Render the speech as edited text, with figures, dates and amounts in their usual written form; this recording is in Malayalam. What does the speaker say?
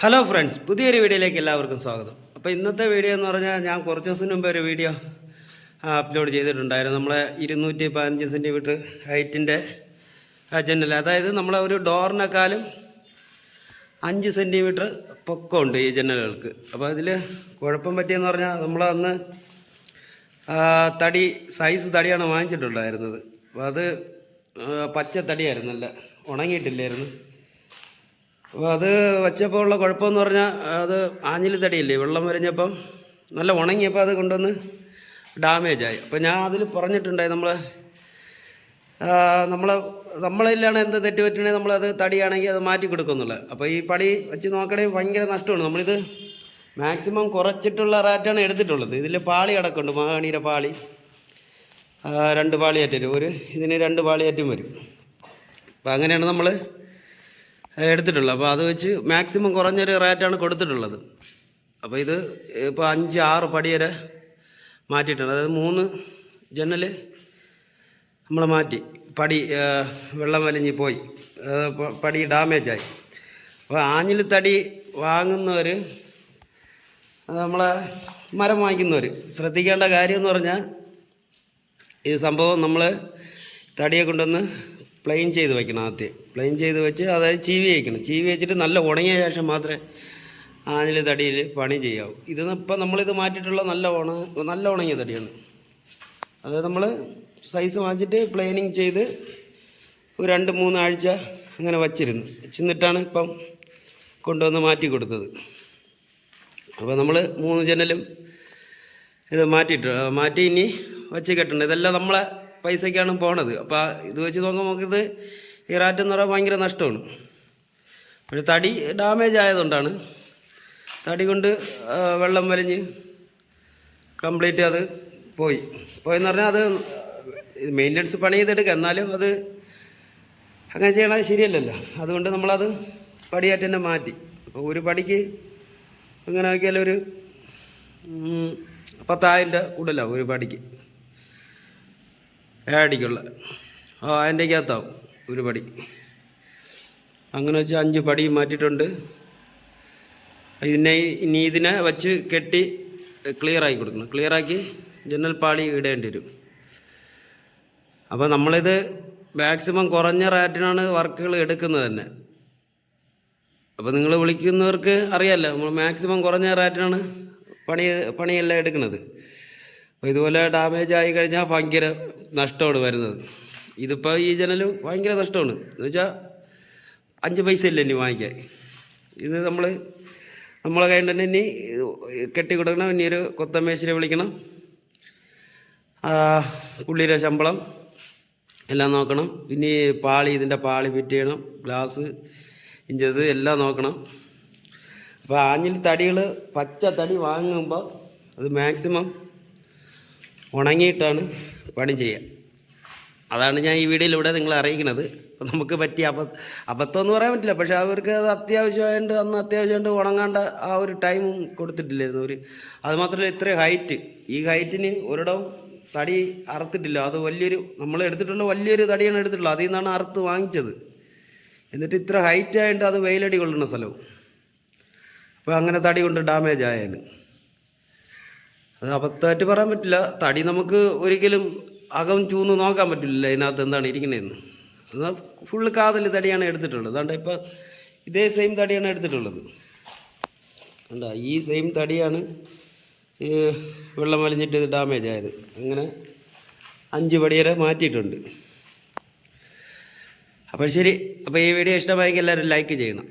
ഹലോ ഫ്രണ്ട്സ്, പുതിയൊരു വീഡിയോയിലേക്ക് എല്ലാവർക്കും സ്വാഗതം. അപ്പോൾ ഇന്നത്തെ വീഡിയോ എന്ന് പറഞ്ഞാൽ ഞാൻ കുറച്ച് ദിവസം മുമ്പ് ഒരു വീഡിയോ അപ്ലോഡ് ചെയ്തിട്ടുണ്ടായിരുന്നു. നമ്മളെ 215 സെൻറ്റിമീറ്റർ ഹൈറ്റിൻ്റെ ജനൽ, അതായത് നമ്മളെ ഒരു ഡോറിനേക്കാളും 5 സെൻറ്റിമീറ്റർ പൊക്കമുണ്ട് ഈ ജനലുകൾക്ക്. അപ്പോൾ അതിൽ കുഴപ്പം പറ്റിയെന്ന് പറഞ്ഞാൽ നമ്മളന്ന് തടി സൈസ് തടിയാണ് വാങ്ങിച്ചിട്ടുണ്ടായിരുന്നത്. അപ്പോൾ അത് പച്ച തടിയായിരുന്നല്ല, ഉണങ്ങിയിട്ടില്ലായിരുന്നു. അപ്പോൾ അത് വെച്ചപ്പോൾ ഉള്ള കുഴപ്പമെന്ന് പറഞ്ഞാൽ അത് ആഞ്ഞിലി തടിയില്ലേ, വെള്ളം വരഞ്ഞപ്പം നല്ല ഉണങ്ങിയപ്പോൾ അത് കൊണ്ടുവന്ന് ഡാമേജായി. അപ്പോൾ ഞാൻ അതിൽ പറഞ്ഞിട്ടുണ്ടായി നമ്മളിലാണ് എന്ത് തെറ്റ് പറ്റണേ നമ്മളത് തടിയാണെങ്കിൽ അത് മാറ്റി കൊടുക്കുന്നുള്ളത്. അപ്പോൾ ഈ പടി വെച്ച് നോക്കണേ ഭയങ്കര നഷ്ടമാണ്. നമ്മളിത് മാക്സിമം കുറച്ചിട്ടുള്ള റാറ്റാണ് എടുത്തിട്ടുള്ളത്. ഇതിൽ പാളി കിടക്കുന്നുണ്ട്, മഹാഗണിയുടെ പാളി 2 പാളിയേറ്റും ഇതിന് 2 പാളിയേറ്റും വരും. അപ്പോൾ അങ്ങനെയാണ് നമ്മൾ എടുത്തിട്ടുള്ളത്. അപ്പോൾ അത് വെച്ച് മാക്സിമം കുറഞ്ഞൊരു റേറ്റാണ് കൊടുത്തിട്ടുള്ളത്. അപ്പോൾ ഇത് ഇപ്പോൾ 5-6 പടി വരെ മാറ്റിയിട്ടുണ്ട്. അതായത് 3 ജനൽ നമ്മൾ മാറ്റി, പടി വെള്ളം വലിഞ്ഞ് പോയി, പടി ഡാമേജായി. അപ്പോൾ ആഞ്ഞിൽ തടി വാങ്ങുന്നവർ, നമ്മളെ മരം വാങ്ങിക്കുന്നവർ ശ്രദ്ധിക്കേണ്ട കാര്യം എന്ന് പറഞ്ഞാൽ, ഈ സംഭവം നമ്മൾ തടിയെ കൊണ്ടൊന്ന് പ്ലെയിൻ ചെയ്ത് വയ്ക്കണം. ആദ്യം പ്ലെയിൻ ചെയ്ത് വെച്ച്, അതായത് ചീവി വയ്ക്കണം. ചീവി വെച്ചിട്ട് നല്ല ഉണങ്ങിയ ശേഷം മാത്രമേ ആഞ്ഞിൽ തടിയിൽ പണി ചെയ്യാവൂ. ഇപ്പം നമ്മളിത് മാറ്റിയിട്ടുള്ള നല്ല ഉണങ്ങിയ തടിയാണ്. അതായത് നമ്മൾ സൈസ് വാങ്ങിച്ചിട്ട് പ്ലെയിനിങ് ചെയ്ത് ഒരു 2-3 ആഴ്ച അങ്ങനെ വെച്ചിരുന്നിട്ടാണ് ഇപ്പം കൊണ്ടുവന്ന് മാറ്റി കൊടുത്തത്. അപ്പോൾ നമ്മൾ 3 ജനലും ഇത് മാറ്റി ഇനി വച്ച് കെട്ടണം. ഇതെല്ലാം നമ്മളെ പൈസയ്ക്കാണ് പോണത്. അപ്പോൾ ഇത് വെച്ച് നോക്കുമ്പോൾ നമുക്കിത് ഈ റാറ്റെന്ന് പറയാൻ ഭയങ്കര നഷ്ടമാണ്. പക്ഷേ തടി ഡാമേജ് ആയതുകൊണ്ടാണ്. തടി കൊണ്ട് വെള്ളം വലിഞ്ഞ് കംപ്ലീറ്റ് അത് പോയെന്ന് പറഞ്ഞാൽ അത് മെയിൻ്റനൻസ് പണി ചെയ്തെടുക്കുക, എന്നാലും അത് അങ്ങനെ ചെയ്യണത് ശരിയല്ലല്ലോ. അതുകൊണ്ട് നമ്മളത് പടിയായിട്ട് തന്നെ മാറ്റി. അപ്പോൾ ഒരു പടിക്ക് അങ്ങനെ നോക്കിയാൽ ഒരു 10,000 രൂപ കൂടുതലാവും ഒരു പടിക്ക്. ഏടിക്കുള്ള അതിൻ്റെക്കകത്താവും ഒരു പടി. അങ്ങനെ വെച്ച് 5 പടി മാറ്റിയിട്ടുണ്ട്. ഇതിനെ വച്ച് കെട്ടി ക്ലിയറാക്കി കൊടുക്കണം. ക്ലിയറാക്കി ജനൽ പാളി ഇടേണ്ടി വരും. അപ്പോൾ നമ്മളിത് മാക്സിമം കുറഞ്ഞ റേറ്റിനാണ് വർക്കുകൾ എടുക്കുന്നത് തന്നെ. അപ്പോൾ നിങ്ങൾ വിളിക്കുന്നവർക്ക് അറിയാമല്ലോ, നമ്മൾ മാക്സിമം കുറഞ്ഞ റേറ്റിനാണ് പണിയെല്ലാം എടുക്കുന്നത്. അപ്പോൾ ഇതുപോലെ ഡാമേജ് ആയി കഴിഞ്ഞാൽ ഭയങ്കര നഷ്ടമാണ് വരുന്നത്. ഇതിപ്പോൾ ഈ ജനൽ ഭയങ്കര നഷ്ടമാണ്. എന്ന് വെച്ചാൽ 5 പൈസ ഇല്ല ഇനി വാങ്ങിക്കാൻ. ഇത് നമ്മളെ കയ്യിൽ തന്നെ ഇനി കെട്ടി കൊടുക്കണം. ഇനി ഒരു കൊത്തമേശ്ശിനെ വിളിക്കണം, പുള്ളിയുടെ ശമ്പളം എല്ലാം നോക്കണം. ഇനി ഇതിൻ്റെ പാളി ഫിറ്റ് ചെയ്യണം, ഗ്ലാസ് ഇഞ്ചസ് എല്ലാം നോക്കണം. അപ്പോൾ ആഞ്ഞിൽ തടികൾ പച്ച തടി വാങ്ങുമ്പോൾ അത് മാക്സിമം ഉണങ്ങിയിട്ടാണ് പണി ചെയ്യുക. അതാണ് ഞാൻ ഈ വീഡിയോയിലൂടെ നിങ്ങളെ അറിയിക്കുന്നത്. അപ്പോൾ നമുക്ക് പറ്റിയ അബദ്ധം എന്ന് പറയാൻ പറ്റില്ല, പക്ഷേ അവർക്ക് അത് അത്യാവശ്യമായിട്ട് ഉണങ്ങാണ്ട ആ ഒരു ടൈമും കൊടുത്തിട്ടില്ലായിരുന്നു. അത് മാത്രമല്ല, ഇത്രയും ഹൈറ്റ്, ഈ ഹൈറ്റിന് ഒരിടവും തടി അറുത്തിട്ടില്ല. അത് നമ്മൾ എടുത്തിട്ടുള്ള വലിയൊരു തടിയാണ് എടുത്തിട്ടുള്ളത്. അതിൽ നിന്നാണ് അറുത്ത് വാങ്ങിച്ചത്. എന്നിട്ട് ഇത്ര ഹൈറ്റ് ആയിട്ട് അത് വെയിലടി കൊള്ളുന്ന സ്ഥലവും. അപ്പോൾ അങ്ങനെ തടി കൊണ്ട് ഡാമേജ് ആയാണ്. അത് അബദ്ധമായിട്ട് പറയാൻ പറ്റില്ല. തടി നമുക്ക് ഒരിക്കലും അകം ചൂന്ന് നോക്കാൻ പറ്റില്ല ഇതിനകത്ത് എന്താണ് ഇരിക്കണതെന്ന്. എന്നാൽ ഫുള്ള് കാതൽ തടിയാണ് എടുത്തിട്ടുള്ളത്. അതുകൊണ്ട് ഇപ്പോൾ ഇതേ സെയിം തടിയാണ് എടുത്തിട്ടുള്ളത്. അല്ല, ഈ സെയിം തടിയാണ് വെള്ളം വലിഞ്ഞിട്ട് ഇത് ഡാമേജ് ആയത്. അങ്ങനെ 5 പടി വരെ മാറ്റിയിട്ടുണ്ട്. അപ്പോൾ ശരി. അപ്പോൾ ഈ വീഡിയോ ഇഷ്ടമായെങ്കിൽ എല്ലാവരും ലൈക്ക് ചെയ്യണം.